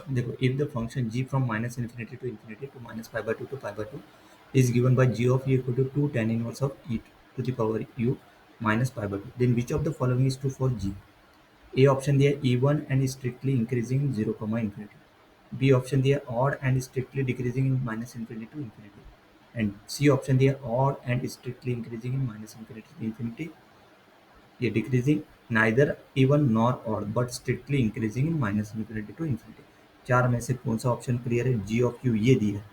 देखो, if the function g from minus infinity to minus pi by 2 to pi by 2 is given by g of u equal to 2 tan inverse of e to the power u minus pi by 2, then which of the following is true for g? A option दिया even and strictly increasing in 0 comma infinity. B option दिया odd and strictly decreasing in minus infinity to infinity. And C option दिया odd and strictly increasing in minus infinity to infinity. ये decreasing neither even nor odd but strictly increasing in minus infinity to infinity. चार में से कौन सा option clear है? G of u ये दिया है.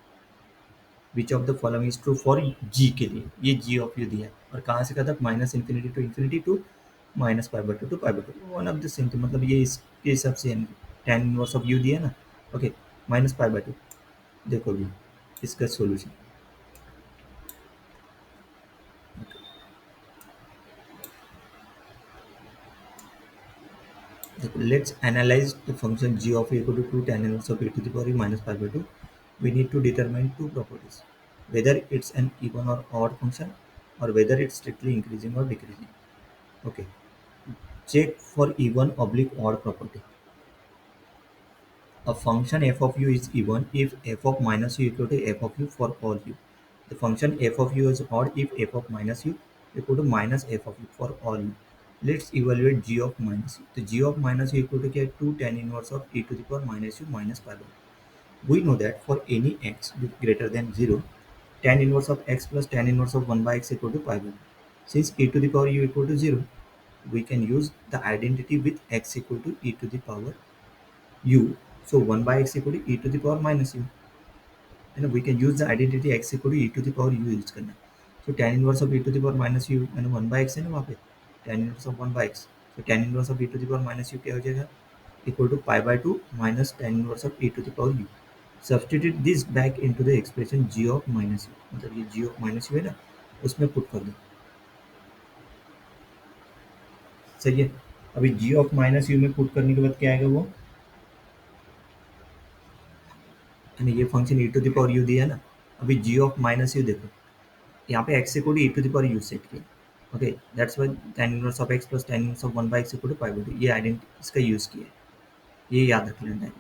Which of the following is true for G के लिए, ये जी ऑफ यू दिया है. और कहाँ से कहा था? Minus infinity to minus pi by two pi by two, one of the same. तो मतलब ये इसके हिसाब से टेन इनवर्स ऑफ यू दिया है ना. Okay, minus pi by two. देखो अभी इसका सोल्यूशन. देखो, let's analyse the function G of equal to tan inverse of A to the power minus pi by two. We need to determine two properties, whether it's an even or odd function or whether it's strictly increasing or decreasing. Okay, check for even oblique odd property. A function f of u is even if f of minus u equal to f of u for all u. The function f of u is odd if f of minus u equal to minus f of u for all u. Let's evaluate g of minus u. The g of minus u equal to क्या है? 2 tan inverse of e to the power minus u minus pi by 2. We know that for any x greater than 0, tan inverse of x plus tan inverse of 1 by x equal to pi by 2. Since e to the power u equal to 0, we can use the identity with x equal to e to the power u. So 1 by x equal to e to the power minus u. And we can use the identity x equal to e to the power u use करना. So tan inverse of e to the power minus u मैंने 1 by x है ना वहाँ पे, tan inverse of 1 by x. So tan inverse of e to the power minus u क्या हो जाएगा? Equal to pi by 2 minus tan inverse of e to the power u. Substitute this back into the expression g of minus u. मतलब ये g of minus u है ना, उसमें put कर दो. सही है. अभी g of minus u में पुट करने के बाद क्या आएगा वो? यानी ये function e to the power u दिया है ना. अभी g of minus u देखो, यहाँ पे x equal to e to the power u set किया. Okay, that's why tan inverse of x plus tan inverse of 1 by x equal to pi by 2, ये identity इसका use किया है. ये याद रख लेना है,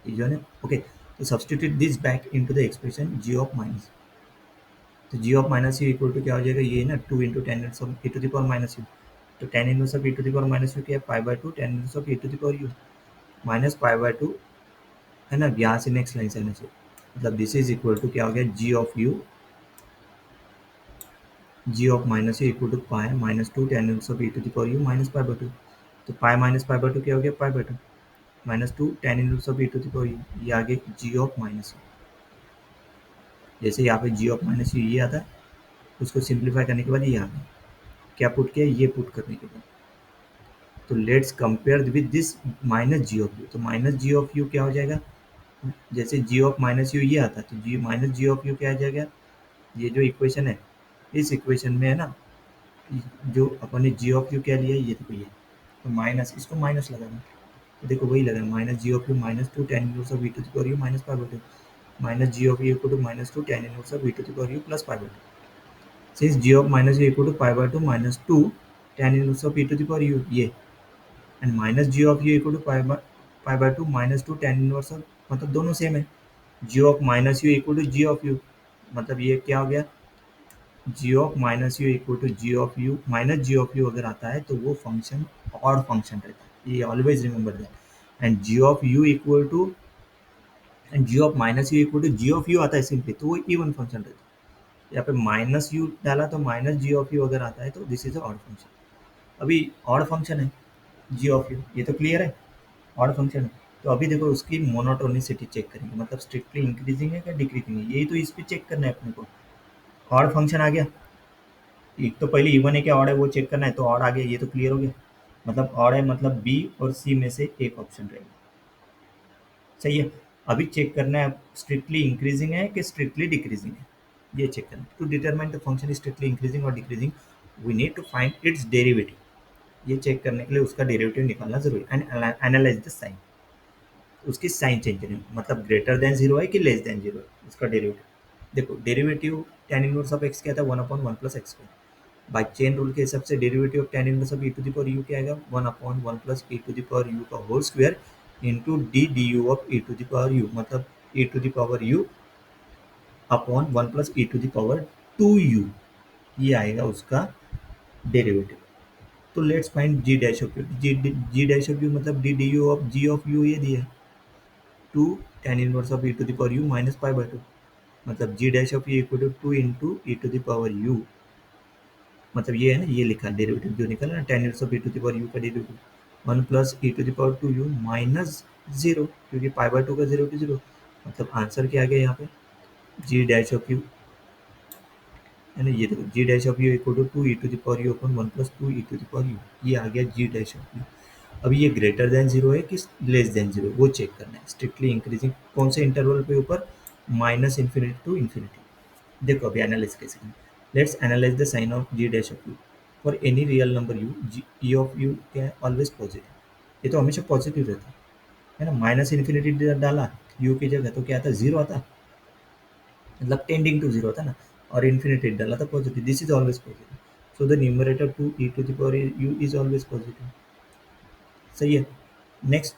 ये जो है ना. ओके, तो substitute this back into the expression g of minus. तो g of minus u equal to क्या हो जाएगा? ये ना 2 into tan inverse of e to the power minus u. तो tan inverse of e to the power minus u क्या है? Pi by 2 tan inverse of e to the power u minus pi by 2 है ना. यहाँ से next line से आने से मतलब दिस इज इक्वल टू क्या हो गया? g of minus u equal to pi minus 2 tan inverse of e to the power u minus pi by 2. तो पाई माइनस पाई बाय 2 क्या हो गया? Pi by 2 minus 2 tan inverse of e to the power u. ये आगे g of minus you. जैसे यहाँ पे g of minus you ये आता है, उसको सिंप्लीफाई करने के बाद ये आ गया. क्या पुट किया? ये पुट करने के बाद. तो let's compare with this minus ji of u. तो माइनस जी ऑफ यू क्या हो जाएगा? जैसे जी ऑफ माइनस यू ये आता है, तो जी माइनस जी ऑफ यू क्या आ जाएगा? ये जो इक्वेशन है, इस इक्वेशन में है ना, जो अपन ने जी ऑफ यू क्या लिया है, ये देखो ये. तो माइनस, इसको माइनस लगाना. तो देखो वही लगाना, minus ji of u minus 2 tan inverse of v to the power u minus pi by 2 minus ji of u equal to minus 2 tan inverse of v to the power u plus pi by 2. Since G of minus u equal to pi by 2 minus 2 tan inverse of v to the power u ये, and minus ji of u equal to pi by 2 minus 2 tan inverse of, मतलब दोनों same है. G of minus u equal to G of u, मतलब ये क्या हो गया? G of minus u equal to G of u minus ji of u अगर आता है तो वो फंक्शन ऑड फंक्शन रहता है. ये always remember that. And G of u equal to and G of minus u equal to G of u आता है सिंपली, तो वो इवन फंक्शन रहता है. यहाँ पे माइनस यू डाला तो माइनस जी ऑफ यू अगर आता है तो दिस इज ऑड फंक्शन. अभी ऑड फंक्शन है जी ऑफ यू, ये तो क्लियर है, ऑड फंक्शन है. तो अभी देखो उसकी मोनोटोनिसिटी चेक करेंगे, मतलब स्ट्रिक्टली इंक्रीजिंग है क्या डिक्रीजिंग है, यही तो इस पे चेक करना है अपने को. ऑड फंक्शन आ गया, एक तो पहले इवन है क्या ऑड है वो चेक करना है, तो ऑड आ गया, ये तो क्लियर हो गया. मतलब ऑड है, मतलब बी और सी में से एक ऑप्शन रहेगा. सही है. अभी चेक करना है स्ट्रिक्टली इंक्रीजिंग है कि स्ट्रिक्टली डिक्रीजिंग है, ये चेक करना है. To determine the function is strictly increasing or decreasing, we need to find its derivative. ये चेक करने के लिए उसका डेरिवेटिव निकालना जरूरी. एंड एनालाइज द साइन, उसकी साइन चेंज करें, मतलब ग्रेटर देन जीरो है कि लेस देन जीरो है, उसका डेरिवेटिव. देखो derivative tan inverse of x क्या था? 1/1 plus x square. By chain rule के हिसाब से derivative of tan inverse of e to the power u क्या आएगा? 1/1 plus e to the power u का whole square into d d u of e to the power u, मतलब e to the power u upon 1 plus e to the power 2u, ये आएगा उसका derivative. तो let's find G dash of u. G dash of u मतलब d d u of G of u ये दिया है, 2 tan inverse of e to the power u minus pi by 2, मतलब G dash of u equal to 2 into e to the power u, मतलब ये है ना, ये लिखा डेरिवेटिव जो निकला ना, tan inverse of e to the power u का derivative 1 plus e to the power 2u minus 0, क्योंकि पाई बाय 2 का 0 टू 0, मतलब आंसर क्या आ गया यहाँ पे, जी डैश ऑफ यू है ना, ये देखो G dash of u equal to 2 e to the power u upon 1 plus 2 e to the power u, ये आ गया जी डैश ऑफ यू। अब ये ग्रेटर देन जीरो है कि लेस देन जीरो, वो चेक करना है। स्ट्रिक्टली इंक्रीजिंग कौन से इंटरवल पे ऊपर, माइनस इन्फिनिटी टू इन्फिनिटी। देखो अभी एनालाइज कैसे करें। Let's analyse the sign of G dash of u for any real number u, E of you क्या है, ऑलवेज पॉजिटिव, ये तो हमेशा पॉजिटिव रहता है ना। माइनस इन्फिनिटी डाला यू की जगह तो क्या आता, जीरो आता, मतलब टेंडिंग टू जीरो था ना, और इन्फिनिटी डाला था positive, this is always positive, so the numerator two E to the power u is always positive, सही है। Next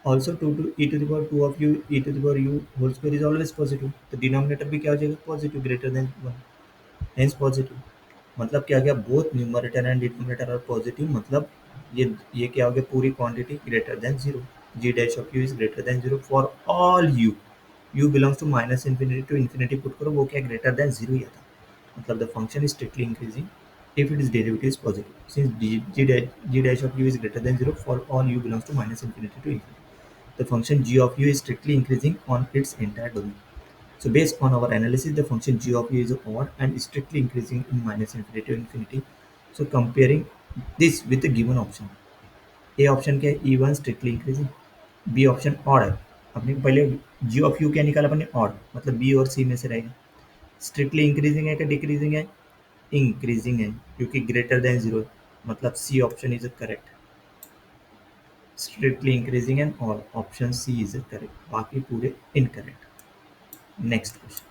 also two two E to the power two of u E to the power u whole square is always positive, तो denominator भी क्या हो जाएगा, positive, greater than one, hence positive. मतलब क्या गया, both numerator and denominator are positive, मतलब ये क्या हो गया, पूरी quantity greater than zero. G dash of u is greater than zero for all u belongs to minus infinity to infinity put करो, वो क्या ग्रेटर देन जीरो ही आता, मतलब the function is strictly increasing if its derivative is positive. Since g dash of u is greater than 0 for all u belongs to minus infinity to infinity, the function g of u is strictly increasing on its entire domain. So based on our analysis, the function g of u is odd and strictly increasing in minus infinity to infinity. So comparing this with the given option, A option क्या है, E1 strictly increasing, B option odd है। अपने को पहले g of u क्या निकाला अपने, odd, मतलब B और C में से रहेगा। स्ट्रिक्टली इंक्रीजिंग है कि डिक्रीजिंग है, इंक्रीजिंग है, क्योंकि ग्रेटर देन जीरो, मतलब C option is correct, strictly increasing and all option C is correct, बाकी पूरे इनकरेक्ट। Next question,